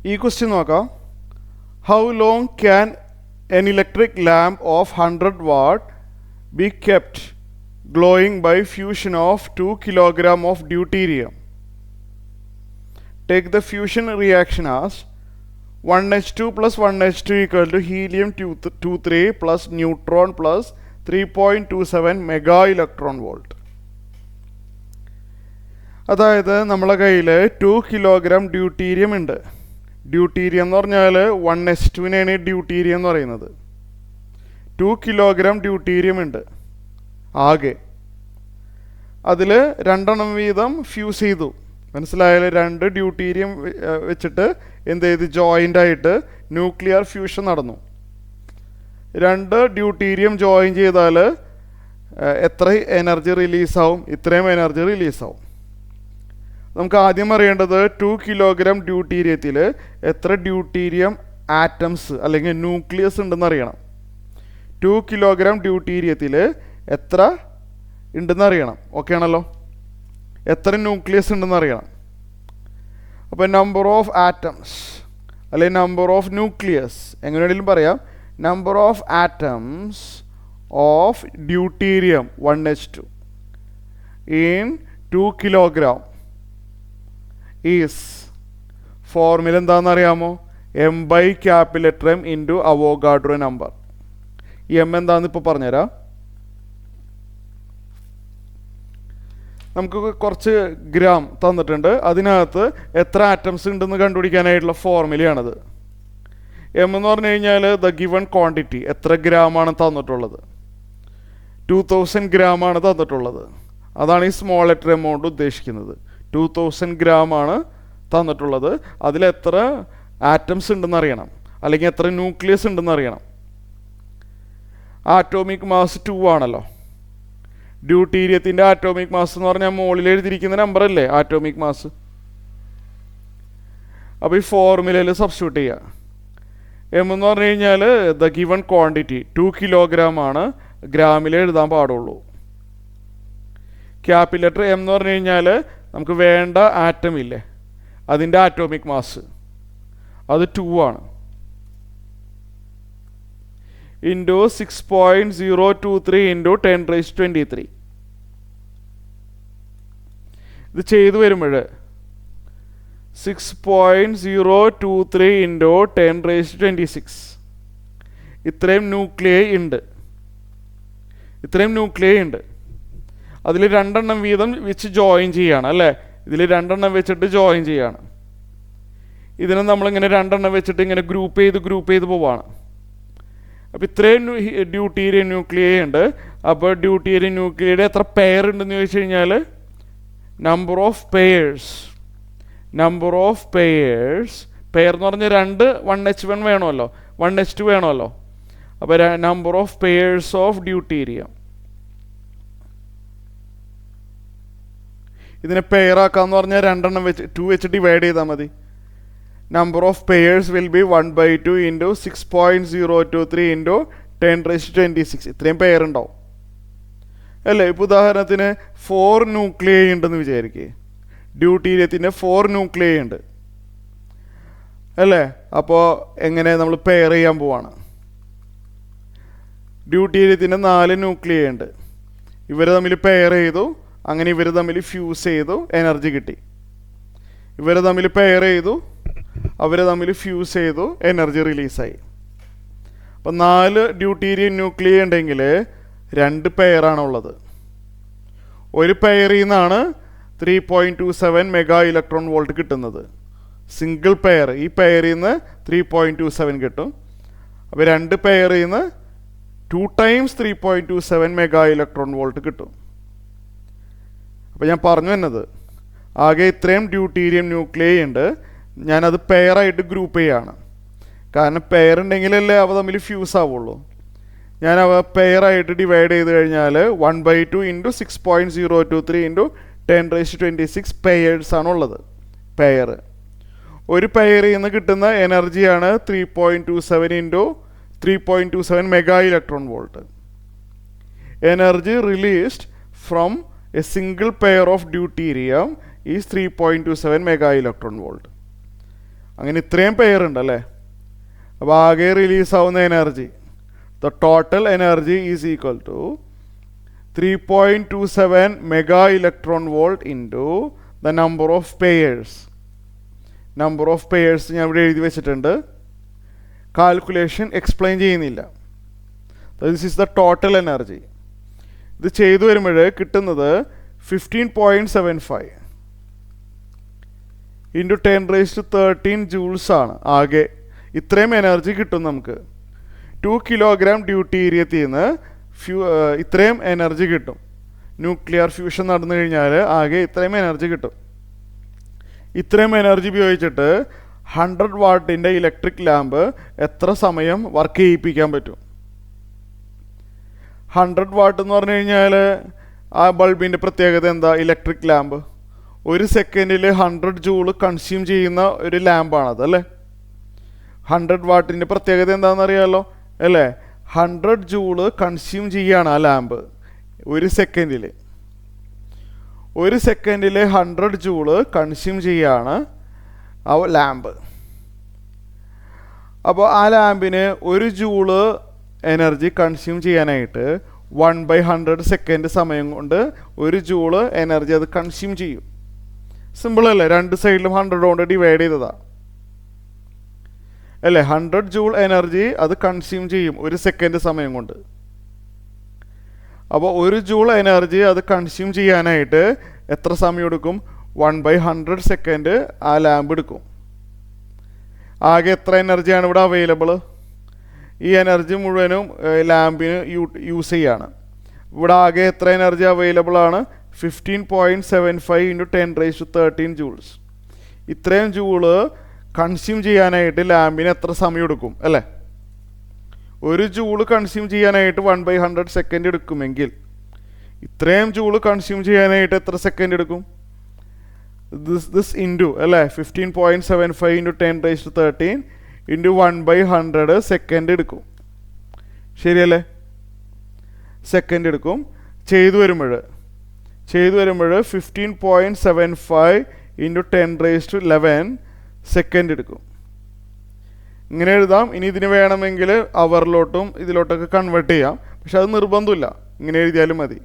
ഈ ക്വസ്റ്റ്യൻ നോക്കാം. How long can an electric lamp of 100 watt be kept glowing by fusion of 2 kilogram of deuterium? Take the fusion reaction as 1H2 plus 1H2 equal to helium 23 plus neutron plus 3.27 mega electron volt. അതായത് നമ്മളെ കയ്യിൽ 2 kilogram deuterium ഉണ്ട്. Deuterium എന്ന് പറഞ്ഞാൽ 1H2വിനെയാണ് deuterium എന്ന് പറയുന്നത്. 2 kilogram deuterium ഉണ്ട് ആകെ. അതിൽ 2 വീതം ഫ്യൂസ് ചെയ്തു. മനസ്സിലായാലും 2 ഡ്യൂട്ടീരിയം വെച്ചിട്ട് എന്ത് ചെയ്ത് ജോയിൻ്റ് ആയിട്ട് ന്യൂക്ലിയർ ഫ്യൂഷൻ നടന്നു. 2 ഡ്യൂട്ടീരിയം ജോയിൻ ചെയ്താൽ എത്ര എനർജി റിലീസാവും? ഇത്രയും എനർജി റിലീസാവും. നമുക്ക് ആദ്യം അറിയേണ്ടത് 2 കിലോഗ്രാം ഡ്യൂട്ടീരിയത്തിൽ എത്ര ഡ്യൂട്ടീരിയം ആറ്റംസ് അല്ലെങ്കിൽ ന്യൂക്ലിയസ് ഉണ്ടെന്ന് അറിയണം. 2 കിലോഗ്രാം ഡ്യൂട്ടീരിയത്തിൽ എത്ര ഉണ്ടെന്ന് അറിയണം. ഓക്കെ ആണല്ലോ? എത്ര ന്യൂക്ലിയസ് ഉണ്ടെന്ന് അറിയണം. അപ്പോൾ നമ്പർ ഓഫ് ആറ്റംസ് അല്ലെങ്കിൽ നമ്പർ ഓഫ് ന്യൂക്ലിയസ് എങ്ങനെയാണെങ്കിലും പറയാം. Number of atoms of deuterium 1H2 in 2 kilogram is formula എന്താണെന്ന് അറിയാമോ? M/M into Avogadro number. M എന്താണെന്ന് ഇപ്പോൾ പറഞ്ഞുതരാം. നമുക്ക് കുറച്ച് ഗ്രാം തന്നിട്ടുണ്ട്. അതിനകത്ത് എത്ര ആറ്റംസ് ഉണ്ടെന്ന് കണ്ടുപിടിക്കാനായിട്ടുള്ള ഫോർമുലയാണത്. എം എന്ന് പറഞ്ഞു കഴിഞ്ഞാൽ ദ ഗിവൺ ക്വാണ്ടിറ്റി, എത്ര ഗ്രാമാണ് തന്നിട്ടുള്ളത്. 2000 ഗ്രാമാണ് തന്നിട്ടുള്ളത്. അതാണ് ഈ സ്മോൾ ലെറ്റർ എമൗണ്ട് ഉദ്ദേശിക്കുന്നത്. 2000 ഗ്രാമാണ് തന്നിട്ടുള്ളത്. അതിലെത്ര ആറ്റംസ് ഉണ്ടെന്ന് അറിയണം, അല്ലെങ്കിൽ എത്ര ന്യൂക്ലിയസ് ഉണ്ടെന്ന് അറിയണം. ആറ്റോമിക് മാസ് 2 ആണല്ലോ. ഡ്യൂട്ടീരിയത്തിൻ്റെ ആറ്റോമിക് മാസ് എന്ന് പറഞ്ഞാൽ മുകളിൽ എഴുതിയിരിക്കുന്ന നമ്പറല്ലേ ആറ്റോമിക് മാസ്. അപ്പോൾ ഈ ഫോർമുലയിൽ സബ്സ്റ്റിറ്റ്യൂട്ട് ചെയ്യുക. എം എന്ന് പറഞ്ഞു കഴിഞ്ഞാൽ ദ ഗിവൺ ക്വാണ്ടിറ്റി 2 കിലോഗ്രാം ആണ്, ഗ്രാമിൽ എഴുതാൻ പാടുള്ളൂ. ക്യാപിറ്റൽ ലെറ്റർ എം എന്ന് പറഞ്ഞു കഴിഞ്ഞാൽ നമുക്ക് വേണ്ട ആറ്റം ഇല്ലേ, അതിൻ്റെ ആറ്റോമിക് മാസ്, അത് 2 ആണ്. Into 6.023 into 10⁻23. ഇത് ചെയ്തു വരുമ്പോൾ 6.023 ഇൻറ്റു 10⁻26 ഇത്രയും ന്യൂക്ലിയൈ ഉണ്ട്. അതിൽ 2 വീതം വെച്ച് ജോയിൻ ചെയ്യാണ് അല്ലേ. ഇതിൽ 2 വെച്ചിട്ട് ജോയിൻ ചെയ്യാണ്. ഇതിനെ നമ്മളിങ്ങനെ 2 വെച്ചിട്ട് ഇങ്ങനെ ഗ്രൂപ്പ് ചെയ്ത് പോവാണ്. അപ്പോൾ ഇത്രയും ഡ്യൂട്ടീരിയം ന്യൂക്ലിയൈ ഉണ്ട്. അപ്പോൾ ഡ്യൂട്ടീരിയം ന്യൂക്ലിയയുടെ എത്ര പെയർ ഉണ്ടെന്ന് ചോദിച്ചു കഴിഞ്ഞാൽ നമ്പർ ഓഫ് പെയർ എന്ന് പറഞ്ഞാൽ 2 1H1 വേണമല്ലോ, 1H2 വേണമല്ലോ. അപ്പോൾ number of pairs of deuterium. ഇതിനെ പെയറാക്കാന്ന് പറഞ്ഞാൽ 2 വെച്ച് 2 വെച്ച് ഡിവൈഡ് ചെയ്താൽ മതി. Number of pairs will be 1/2 into 6.023 into 10⁻26. ഇത്രയും പെയർ ഉണ്ടാവും അല്ലേ. ഇപ്പോൾ ഉദാഹരണത്തിന് 4 ന്യൂക്ലിയൈ ഉണ്ടെന്ന് വിചാരിക്കുക. ഡ്യൂട്ടീരിയത്തിൻ്റെ 4 ന്യൂക്ലിയൈ ഉണ്ട് അല്ലേ. അപ്പോൾ എങ്ങനെ നമ്മൾ പെയർ ചെയ്യാൻ പോവാണ്. ഡ്യൂട്ടീരിയത്തിൻ്റെ 4 ന്യൂക്ലിയൈ ഉണ്ട്. ഇവർ തമ്മിൽ പെയർ ചെയ്തു. അങ്ങനെ ഇവർ തമ്മിൽ ഫ്യൂസ് ചെയ്തു, എനർജി കിട്ടി. ഇവർ തമ്മിൽ പെയർ ചെയ്തു, അവർ തമ്മിൽ ഫ്യൂസ് ചെയ്തു, എനർജി റിലീസായി. അപ്പം 4 ഡ്യൂട്ടീരിയം ന്യൂക്ലിയൈ ഉണ്ടെങ്കിൽ 2 പെയറാണുള്ളത്. ഒരു പെയറിൽ നിന്നാണ് 3.27 മെഗാ ഇലക്ട്രോൺ വോൾട്ട് കിട്ടുന്നത്. സിംഗിൾ പെയർ, ഈ പെയറിൽ നിന്ന് 3.27 കിട്ടും. അപ്പോൾ 2 പെയറിൽ നിന്ന് 2 ടൈംസ് 3.27 മെഗാ ഇലക്ട്രോൺ വോൾട്ട് കിട്ടും. അപ്പോൾ ഞാൻ പറഞ്ഞു വന്നത് ആകെ ഇത്രയും ഡ്യൂട്ടീരിയം ന്യൂക്ലിയൈ ഉണ്ട്. ഞാനത് പെയറായിട്ട് ഗ്രൂപ്പ് ചെയ്യാണ്. കാരണം പെയർ ഉണ്ടെങ്കിലല്ലേ അവ തമ്മിൽ ഫ്യൂസ് ആവുള്ളൂ. ഞാൻ അവ പെയറായിട്ട് ഡിവൈഡ് ചെയ്ത് കഴിഞ്ഞാൽ 1/2 ഇൻറ്റു 6.023 ഇൻറ്റു 10⁻26 പെയേഴ്സാണുള്ളത്. പെയർ ഒരു പെയറിൽ നിന്ന് കിട്ടുന്ന എനർജിയാണ് 3.27 into 3.27 mega electron volt. Energy released from a single pair of deuterium is 3.27 mega electron volt. അങ്ങനെ ഇത്രയും പെയർ ഉണ്ട് അല്ലേ. അപ്പോൾ ആകെ റിലീസാവുന്ന energy, the total energy is equal to 3.27 mega electron volt into the number of pairs. Number of pairs ഞാൻ ഇവിടെ എഴുതി വെച്ചിട്ടുണ്ട്, കാൽക്കുലേഷൻ എക്സ്പ്ലെയിൻ ചെയ്യുന്നില്ല. This is the total energy. ഇത് ചെയ്തു വരുമ്പോൾ കിട്ടുന്നത് 15.75 ഇൻറ്റു 10⁻13 ജൂൾസ് ആണ്. ആകെ ഇത്രയും എനർജി കിട്ടും നമുക്ക്. 2 കിലോഗ്രാം ഡ്യൂട്ടീരിയത്തിൽ നിന്ന് ഇത്രയും എനർജി കിട്ടും. ന്യൂക്ലിയർ ഫ്യൂഷൻ നടന്നു കഴിഞ്ഞാൽ ആകെ ഇത്രയും എനർജി കിട്ടും. ഇത്രയും എനർജി ഉപയോഗിച്ചിട്ട് 100 വാട്ടിൻ്റെ ഇലക്ട്രിക് ലാമ്പ് എത്ര സമയം വർക്ക് ചെയ്യിപ്പിക്കാൻ പറ്റും? 100 വാട്ട് എന്ന് പറഞ്ഞു കഴിഞ്ഞാൽ ആ ബൾബിൻ്റെ പ്രത്യേകത എന്താ? ഇലക്ട്രിക് ലാമ്പ് 1 സെക്കൻഡിൽ 100 ജൂൾ കൺസ്യൂം ചെയ്യുന്ന ഒരു ലാമ്പാണത് അല്ലേ. 100 വാട്ടിൻ്റെ പ്രത്യേകത എന്താണെന്ന് അറിയാമല്ലോ അല്ലേ. 100 ജൂൾ കൺസ്യൂം ചെയ്യുകയാണ് ആ ലാമ്പ് 1 സെക്കൻഡിൽ. 1 സെക്കൻഡിൽ 100 ജൂൾ കൺസ്യൂം ചെയ്യുകയാണ് ആ ലാമ്പ്. അപ്പോൾ ആ ലാമ്പിന് 1 ജൂള് എനർജി കൺസ്യൂം ചെയ്യാനായിട്ട് 1/100 സെക്കൻഡ് സമയം കൊണ്ട് 1 ജൂള് എനർജി അത് കൺസ്യൂം ചെയ്യും. സിമ്പിൾ അല്ലേ, രണ്ട് സൈഡിലും 100 കൊണ്ട് ഡിവൈഡ് ചെയ്തതാണ് അല്ലേ. 100 ജൂൾ എനർജി അത് കൺസ്യൂം ചെയ്യും 1 സെക്കൻഡ് സമയം കൊണ്ട്. അപ്പോൾ 1 ജൂൾ എനർജി അത് കൺസ്യൂം ചെയ്യാനായിട്ട് എത്ര സമയം എടുക്കും? 1/100 സെക്കൻഡ് ആ ലാമ്പ് എടുക്കും. ആകെ എത്ര എനർജിയാണ് ഇവിടെ അവൈലബിൾ? ഈ എനർജി മുഴുവനും ലാമ്പിന് യൂസ് ചെയ്യാണ്. ഇവിടെ ആകെ എത്ര എനർജി അവൈലബിൾ ആണ്? 15.75 ഇൻറ്റു 10⁻13 ജൂൾസ്. ഇത്രയും ജൂള് കൺസ്യൂം ചെയ്യാനായിട്ട് ലാമ്പിന് എത്ര സമയം എടുക്കും അല്ലേ. 1 ജൂള് കൺസ്യൂം ചെയ്യാനായിട്ട് 1/100 സെക്കൻഡ് എടുക്കുമെങ്കിൽ ഇത്രയും ജൂള് കൺസ്യൂം ചെയ്യാനായിട്ട് എത്ര സെക്കൻഡ് എടുക്കും? ദിസ് ഇൻറ്റു അല്ലേ 15.75 ഇൻറ്റു 10⁻13 ഇൻറ്റു 1/100 സെക്കൻഡ് എടുക്കും. ശരിയല്ലേ, സെക്കൻഡ് എടുക്കും. ചെയ്തു വരുമ്പോൾ 15.75 ഇൻറ്റു 10⁻11 സെക്കൻഡ് എടുക്കും. ഇങ്ങനെ എഴുതാം. ഇനി ഇതിന് വേണമെങ്കിൽ അവറിലോട്ടും ഇതിലോട്ടൊക്കെ കൺവേർട്ട് ചെയ്യാം, പക്ഷെ അത് നിർബന്ധമില്ല, ഇങ്ങനെ എഴുതിയാലും മതി.